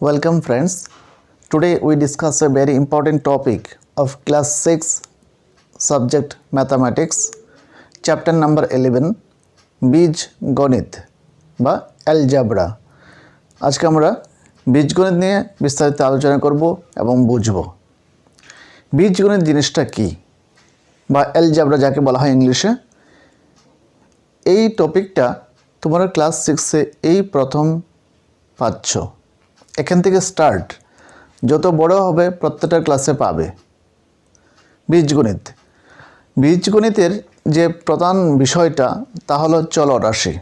Welcome friends. Today we discuss a very important topic of class 6 subject mathematics, chapter number 11 বীজ গণিত বা algebra. আজকে আমরা বীজগণিত নিয়ে বিস্তারিত আলোচনা করব এবং বুঝব বীজগণিত জিনিসটা কি বা অ্যালজেব্রা যাকে বলা হয় ইংলিশে। এই টপিকটা তোমরা ক্লাস 6 এ এই প্রথম পাচ্ছ। এখান থেকে স্টার্ট, যত বড় হবে প্রত্যেকটা ক্লাসে পাবে বীজগণিত। বীজগণিতের যে প্রধান বিষয়টা তা হলো চলরাশি।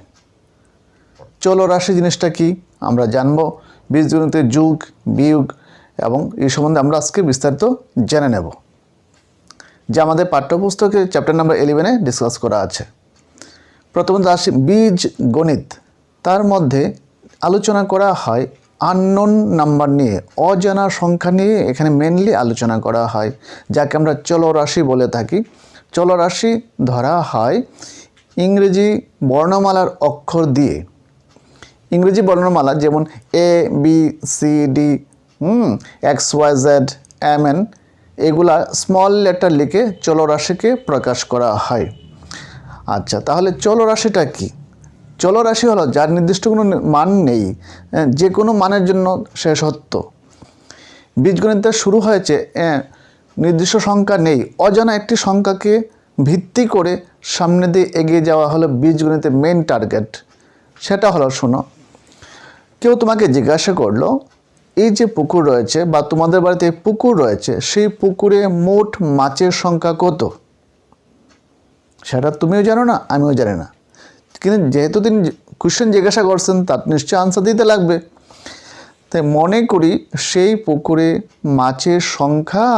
চলরাশি জিনিসটা কি আমরা জানব, বীজগণিতের যোগ বিয়োগ এবং এই সম্বন্ধে আমরা আজকে বিস্তারিত জেনে নেব, যা আমাদের পাঠ্যপুস্তকে চ্যাপ্টার নাম্বার 11-এ ডিসকাস করা আছে। প্রথমত আসি বীজগণিত। তার মধ্যে আলোচনা করা হয় আননোন নাম্বার নিয়ে, অজানা সংখ্যা নিয়ে এখানে মেনলি আলোচনা করা হয়, যাকে আমরা চলরাশি বলে থাকি। চলরাশি ধরা হয় ইংরেজি বর্ণমালার অক্ষর দিয়ে। ইংরেজি বর্ণমালা যেমন A B C D X Y Z M N, এগুলা স্মল লেটার লিখে চলরাশিকে প্রকাশ করা হয়। আচ্ছা, তাহলে চলরাশিটা কি? চলরাশি হলো যার নির্দিষ্ট কোনো মান নেই, যে কোনো মানের জন্য সে সত্য। বীজগণিতটা শুরু হয়েছে নির্দিষ্ট সংখ্যা নেই, অজানা একটি সংখ্যাকে ভিত্তি করে সামনে দিয়ে এগিয়ে যাওয়া হলো বীজগণিতের মেন টার্গেট। সেটা হলো, শোনো, কেউ তোমাকে জিজ্ঞাসা করলো এই যে পুকুর রয়েছে বা তোমাদের বাড়িতে পুকুর রয়েছে, সেই পুকুরে মোট মাছের সংখ্যা কত? সেটা তুমিও জানো না, আমিও জানি না, কিন্তু যেহেতু তিনি কোশ্চেন জিজ্ঞাসা করছেন তার নিশ্চয়ই আনসার দিতে লাগবে। তাই মনে করি সেই পুকুরে মাছের সংখ্যা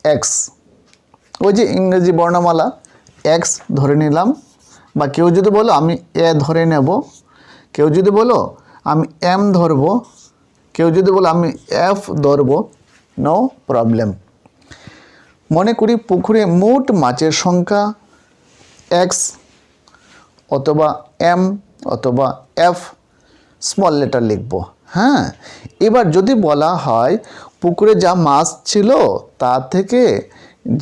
এক্স। ওই যে ইংরেজি বর্ণমালা এক্স ধরে নিলাম, বা কেউ যদি বলো আমি এ ধরে নেব, কেউ যদি বলো আমি এম ধরব, কেউ যদি বলো আমি এফ ধরব, নো প্রবলেম। মনে করি পুকুরে মোট মাছের সংখ্যা এক্স অথবা এম অথবা এফ, স্মল লেটার লিখব। হ্যাঁ, এবার যদি বলা হয় পুকুরে যা মাছ ছিল তা থেকে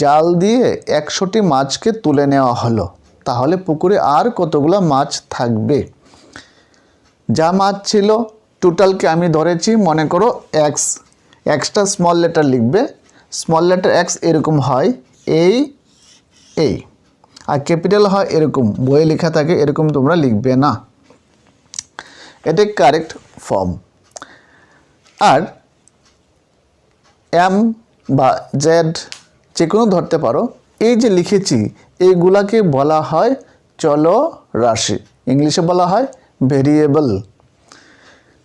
জাল দিয়ে 100টি মাছকে তুলে নেওয়া হলো, তাহলে পুকুরে আর কতগুলো মাছ থাকবে? যা মাছ ছিল টোটালকে আমি ধরেছি, মনে করো এক্স। এক্সটা স্মল লেটার লিখবে, স্মল লেটার এক্স এরকম হয় এই, আর ক্যাপিটাল হয় এরকম, বইয়ে লেখা থাকে এরকম, তোমরা লিখবে না, এটা কারেক্ট ফর্ম। আর এম বা জেড যে কোনো ধরতে পারো, এই যে লিখেছি এইগুলাকে বলা হয় চলরাশি, ইংলিশে বলা হয় ভেরিয়েবল।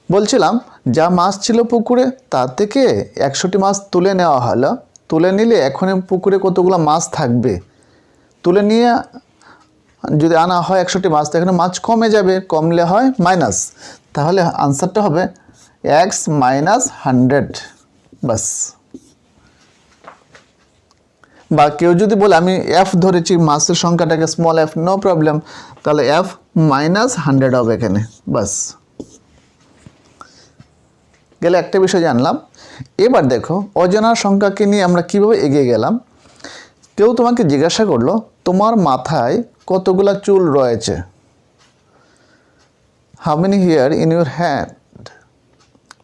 বলছিলাম যা মাছ ছিল পুকুরে তার থেকে 100টি মাছ তুলে নেওয়া হলো, তুলে নিলে এখন পুকুরে কতগুলো মাছ থাকবে? তুলে নিয়ে যদি আনা হয় 100টি মাছ, তো এখানে মাছ কমে যাবে, কমলে হয় মাইনাস, তাহলে আনসারটা হবে এক্স মাইনাস 100, বাস। বা কেউ যদি বলে আমি এফ ধরেছি মাছের সংখ্যাটাকে স্মল এফ, নো প্রবলেম, তাহলে এফ মাইনাস 100 হবে এখানে, বাস। গেলে একটা বিষয় জানলাম। এবার দেখো অজানা সংখ্যাকে নিয়ে আমরা কিভাবে এগিয়ে গেলাম। কেউ তোমাকে জিজ্ঞাসা করলো তোমার মাথায় কতগুলা চুল রয়েছে, how many here in your had?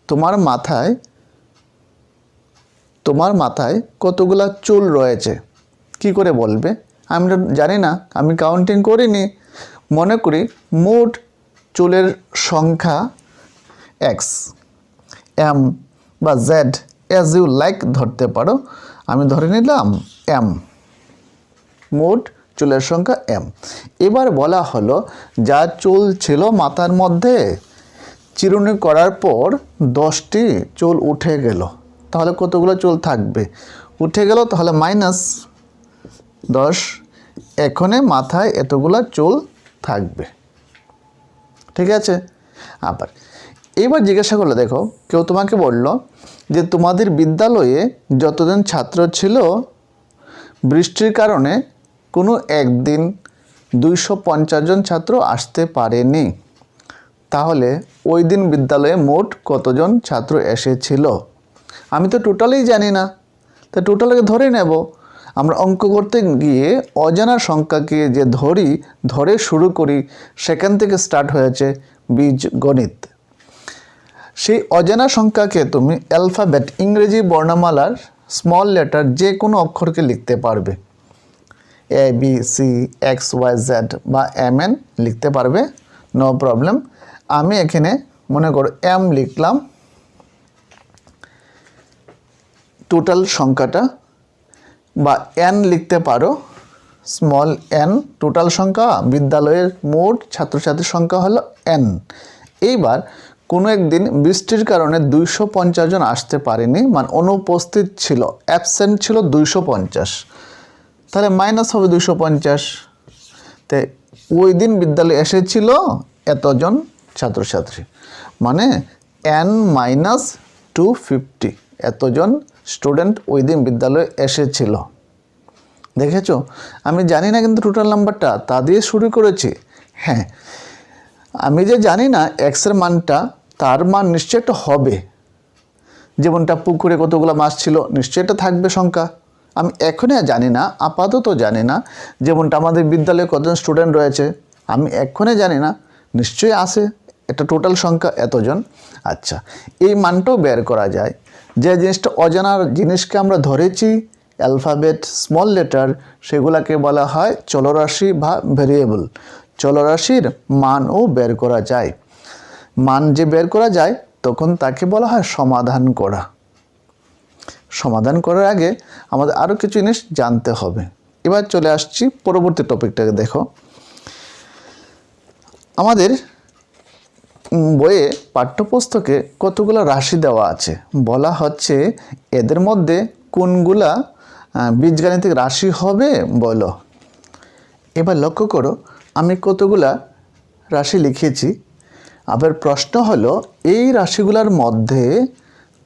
তোমার মাথায় কতগুলা চুল রয়েছে, কি করে বলবে? আমি জানি না, আমি কাউন্টিং করিনি। মনে করি মোট চুলের সংখ্যা এক্স, এম বা জেড অ্যাজ ইউ লাইক ধরতে পারো, আমি ধরে নিলাম এম, মোট চুলের সংখ্যা এম। এবার বলা হলো যা চুল ছিল মাথার মধ্যে, চিরুনি করার পর 10টি চুল উঠে গেল, তাহলে কতগুলো চুল থাকবে? উঠে গেল, তাহলে মাইনাস 10, এখানে মাথায় এতগুলো চুল থাকবে। ঠিক আছে? আবার এবার জিজ্ঞাসা করলো, দেখো কেউ তোমাকে বলল যে তোমাদের বিদ্যালয়ে যতজন ছাত্র ছিল বৃষ্টির কারণে কোনো একদিন 250 জন ছাত্র আসতে পারেনি, তাহলে ওই দিন বিদ্যালয়ে মোট কতজন ছাত্র এসেছিল? আমি তো টোটালই জানি না, তো টোটালকে ধরে নেব। আমরা অঙ্ক করতে গিয়ে অজানা সংখ্যাকে যে ধরে শুরু করি, সেখান থেকে স্টার্ট হয়েছে বীজগণিত। সেই অজানা সংখ্যাকে তুমি অ্যালফাবেট ইংরেজি বর্ণমালার স্মল লেটার যে কোনো অক্ষরকে লিখতে পারবে। A B C X Y Z বা এম এন লিখতে পারবে, নো প্রবলেম। আমি এখানে মনে করো এম লিখলাম, টোটাল সংখ্যাটা, বা এন লিখতে পারো, স্মল এন। টোটাল সংখ্যা বিদ্যালয়ের মোট ছাত্রছাত্রীর সংখ্যা হলো এন। এইবার কোনো একদিন বৃষ্টির কারণে 250 জন আসতে পারেনি, মানে অনুপস্থিত ছিল, অ্যাবসেন্ট ছিল 250, তাহলে মাইনাস হবে 250। তো ওই দিন বিদ্যালয়ে এসেছিল এতজন ছাত্রছাত্রী, মানে n মাইনাস 250 এতজন স্টুডেন্ট ওই দিন বিদ্যালয়ে এসেছিল। দেখেছো, আমি জানি না কিন্তু টোটাল নাম্বারটা, তা দিয়ে শুরু করেছি। হ্যাঁ, আমি যে জানি না এক্সের মানটা, তার মান নিশ্চয় একটা হবে। যেমনটা পুকুরে কতগুলো মাছ ছিল, নিশ্চয়ই এটা থাকবে সংখ্যা। আমি এখনই জানি না, আপাতত জানি না। যেমনটা আমাদের বিদ্যালয়ে কতজন স্টুডেন্ট রয়েছে, আমি এখনই জানি না, নিশ্চয়ই আসে এটা টোটাল সংখ্যা এতজন। আচ্ছা, এই মানটাও বের করা যায়। যে জিনিসটা অজানার জিনিসকে আমরা ধরেছি অ্যালফাবেট স্মল লেটার, সেগুলোকে বলা হয় চলরাশি বা ভেরিয়েবল। চলরাশির মানও বের করা যায়। মান যে বের করা যায় তখন তাকে বলা হয় সমাধান করা। সমাধান করার আগে আমাদের আরও কিছু জিনিস জানতে হবে। এবার চলে আসছি পরবর্তী টপিকটাকে। দেখো, আমাদের বইয়ে পাঠ্যপুস্তকে কতগুলো রাশি দেওয়া আছে, বলা হচ্ছে এদের মধ্যে কোনগুলা বীজগাণিতিক রাশি হবে বলো। এবার লক্ষ্য করো, আমি কতগুলা রাশি লিখেছি। আবার প্রশ্ন হলো এই রাশিগুলোর মধ্যে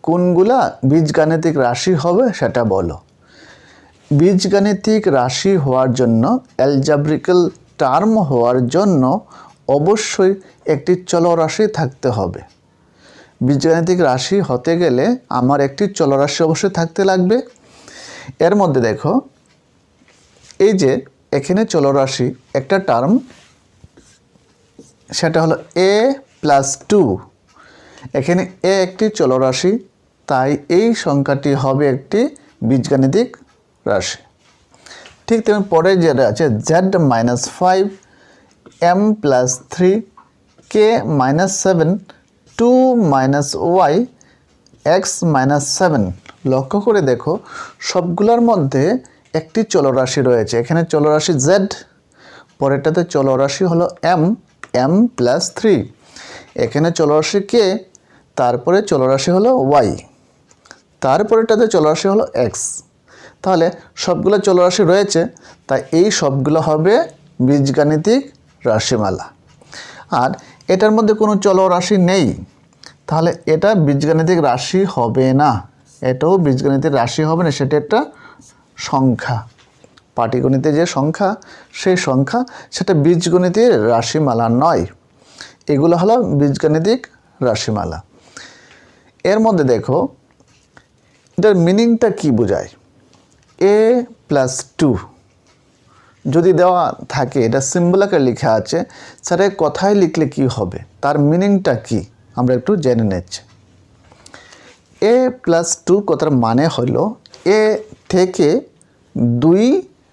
কোনগুলা বীজগাণিতিক রাশি হবে সেটা বলো। বীজগাণিতিক রাশি হওয়ার জন্য, অ্যালজাব্রিক্যাল টার্ম হওয়ার জন্য অবশ্যই একটি চলরাশি থাকতে হবে। বীজগাণিতিক রাশি হতে গেলে আমার একটি চলরাশি অবশ্যই থাকতে লাগবে। এর মধ্যে দেখো, এই যে এখানে চলরাশি একটা টার্ম, সেটা হলো a+2। এখানে এ একটি চলরাশি, তাই এই সংখ্যাটি হবে একটি বীজগাণিতিক রাশি। ঠিক তেমন পরে যেটা আছে z-5 m+3 k-7 2-y x-7। লক্ষ্য করে দেখো, সবগুলোর মধ্যে একটি চলরাশি রয়েছে। এখানে চলরাশি z, পরেরটাতে চলরাশি হলো m+3, এখানে চলরাশি k, তারপরে চলরাশি হলো y, তারপরেটাতে চলরাশি হলো x। তাহলে সবগুলো চলরাশি রয়েছে, তাই এই সবগুলো হবে বীজগাণিতিক রাশিমালা। আর এটার মধ্যে কোনো চলরাশি নেই, তাহলে এটা বীজগাণিতিক রাশি হবে না। এটাও বীজগণিতের রাশি হবে না, সেটা একটা সংখ্যা। পাটিগণিতে যে সংখ্যা, সেই সংখ্যা, সেটা বীজগণিতের রাশিমালা নয়। এগুলো হলো বীজগাণিতিক রাশিমালা। এর মধ্যে দেখো, এটার মিনিংটা কি বোঝায়। a+2 যদি দেওয়া থাকে, এটা সিম্বল আকারে লেখা আছে, সেটা কথায় লিখলে কি হবে, তার মিনিংটা কি আমরা একটু জেনে নিচ্ছি। a+2 কথার মানে হলো এ থেকে 2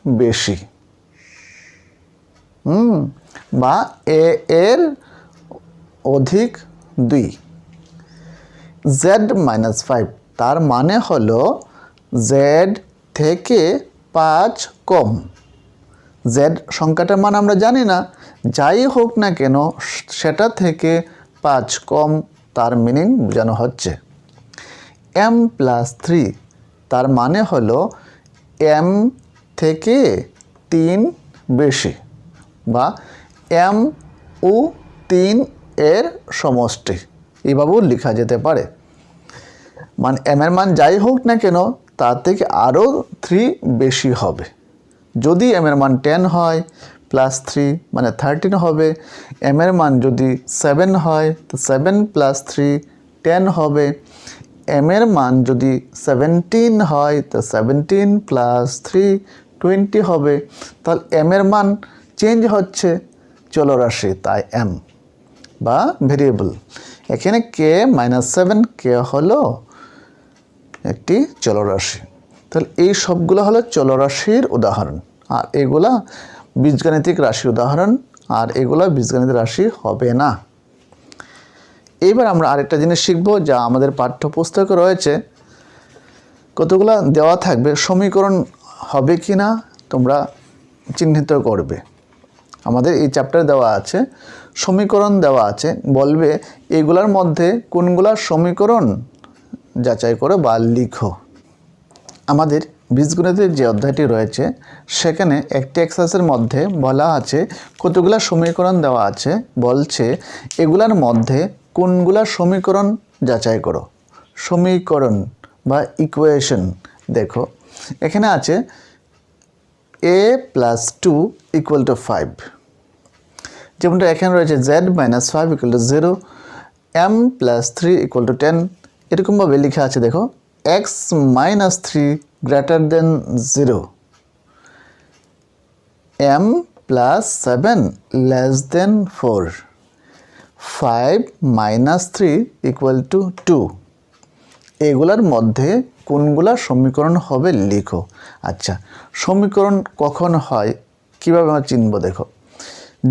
বেশি, বা এ এর অধিক 2। z-5 তার মানে হলো z থেকে 5 কম। z সংখ্যাটার মান আমরা জানি না, যাই হোক না কেন সেটা থেকে 5 কম, তার মিনিং বোঝানো হচ্ছে। m+3 তার মানে হলো m থেকে 3 বেশি, বা m ও 3 এর সমষ্টি, এইভাবেও লেখা যেতে পারে। মানে m এর মান যাই হোক না কেন তার থেকে আরও 3 বেশি হবে। যদি m এর মান 10 হয়, +3 মানে 13 হবে। m এর মান যদি 7 হয় তো 7 + 3 10 হবে। m এর মান যদি 17 হয় তো 17 + 3 20 হবে। তাহলে m এর মান চেঞ্জ হচ্ছে, চলরাশি, তাই m বা ভেরিয়েবল। এখানে k-7 k হলো একটি চলরাশি। তাহলে এই সবগুলো হলো চলরাশির উদাহরণ, আর এগুলা বীজগাণিতিক রাশির উদাহরণ, আর এগুলা বীজগাণিতিক রাশি হবে না। এইবার আমরা আরেকটা জিনিস শিখব যা আমাদের পাঠ্যপুস্তকে রয়েছে। কতগুলা দেওয়া থাকবে, সমীকরণ হবে কি না তোমরা চিহ্নিত করবে। আমাদের এই চ্যাপ্টারে দেওয়া আছে, সমীকরণ দেওয়া আছে, বলবে এগুলার মধ্যে কোনগুলা সমীকরণ যাচাই করে বা লিখো। আমাদের বীজগণিতের যে অধ্যায়টি রয়েছে সেখানে একটি এক্সারসাইজের মধ্যে বলা আছে কতগুলা সমীকরণ দেওয়া আছে, বলছে এগুলার মধ্যে কোনগুলা সমীকরণ যাচাই করো। সমীকরণ বা ইকুয়েশন দেখো, এখানে আছে a + 2 = 5, যেমনটা এখানে রয়েছে z - 5 = 0, m + 3 = 10। এরকমভাবে লেখা আছে দেখো, x - 3 > 0, m + 7 < 4, 5 - 3 = 2। এগুলার মধ্যে কোনগুলা সমীকরণ হবে লিখো। আচ্ছা, সমীকরণ কখন হয়, কীভাবে আমরা চিনব দেখো।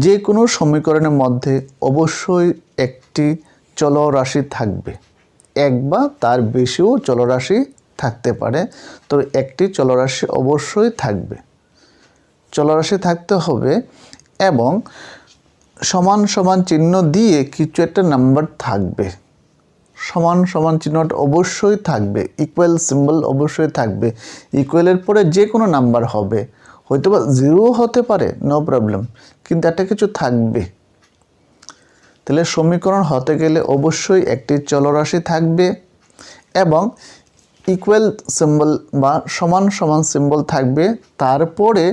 যে কোনো সমীকরণের মধ্যে অবশ্যই একটি চলরাশি থাকবে, এক বা তার বেশিও চলরাশি থাকতে পারে, তো একটি চলরাশি অবশ্যই থাকবে। চলরাশি থাকতে হবে এবং সমান সমান চিহ্ন দিয়ে কিছু একটা নাম্বার থাকবে। সমান সমান চিহ্নটা অবশ্যই থাকবে, ইকুয়াল সিম্বল অবশ্যই থাকবে। ইকুয়ালের পরে যে কোনো নাম্বার হবে, হয়তো বা 0 হতে পারে, নো প্রবলেম, কিন্তু একটা কিছু থাকবে। তাহলে সমীকরণ হতে গেলে অবশ্যই একটি চলরাশি থাকবে এবং ইকুয়াল সিম্বল বা সমান সমান সিম্বল থাকবে, তারপরে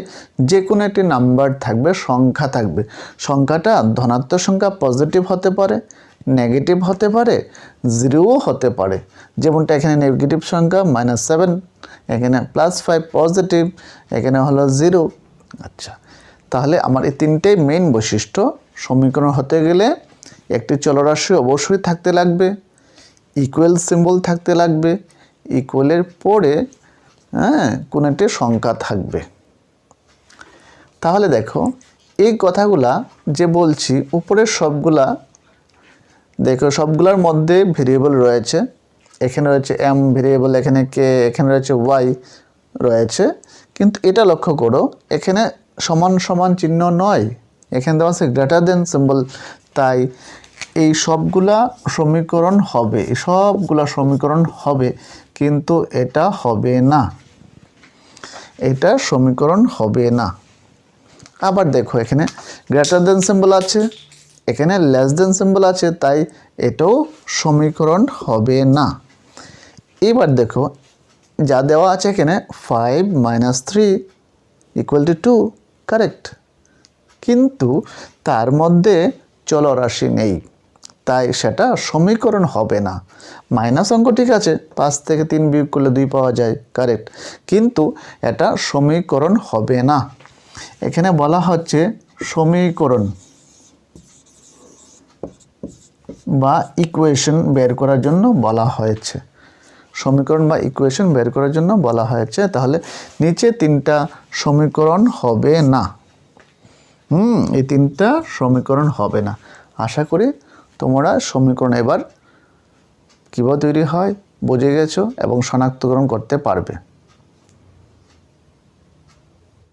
যে কোনো একটি নাম্বার থাকবে, সংখ্যা থাকবে। সংখ্যাটা ধনাত্মক সংখ্যা পজিটিভ হতে পারে, নেগেটিভ হতে পারে, 0ও হতে পারে। যেমনটা এখানে নেগেটিভ সংখ্যা -7, এখানে +5 পজিটিভ, এখানে হলো 0। আচ্ছা, তাহলে আমার এই তিনটেই মেইন বৈশিষ্ট্য। সমীকরণ হতে গেলে একটি চলরাশি অবশ্যই থাকতে লাগবে, ইকুয়াল সিম্বল থাকতে লাগবে, ইকুয়ালের পরে কোনো একটি সংখ্যা থাকবে। তাহলে দেখো এই কথাগুলা যে বলছি, উপরের সবগুলা দেখো, সবগুলোর মধ্যে ভেরিয়েবল রয়েছে। এখানে রয়েছে m ভেরিয়েবল, এখানে k, এখানে রয়েছে y রয়েছে, কিন্তু এটা লক্ষ্য করো এখানে সমান সমান চিহ্ন নয়, এখানে দেওয়া আছে গ্রেটার > সিম্বল। তাই এই সবগুলা সমীকরণ হবে, সবগুলা সমীকরণ হবে, কিন্তু এটা হবে না, এটা সমীকরণ হবে না। আবার দেখো এখানে গ্রেটার দেন সিম্বল আছে, এখানে লেস দেন সিম্বল আছে, তাই এটাও সমীকরণ হবে না। এবার দেখো যা দেওয়া আছে এখানে 5 - 3 = 2, কারেক্ট, কিন্তু তার মধ্যে চলরাশি নেই, তাই সেটা সমীকরণ হবে না। মাইনাস অঙ্ক ঠিক আছে, 5 থেকে 3 বিয়োগ করলে 2 পাওয়া যায়, কারেক্ট, কিন্তু এটা সমীকরণ হবে না। এখানে বলা হচ্ছে সমীকরণ বা ইকুয়েশন বের করার জন্য বলা হয়েছে। সমীকরণ বা ইকুয়েশন বের করার জন্য বলা হয়েছে। তাহলে নিচে তিনটা সমীকরণ হবে না। এই তিনটা সমীকরণ হবে না। আশা করি তোমরা সমীকরণ এবার কীভাবে তৈরি হয় বুঝে গেছো এবং শনাক্তকরণ করতে পারবে।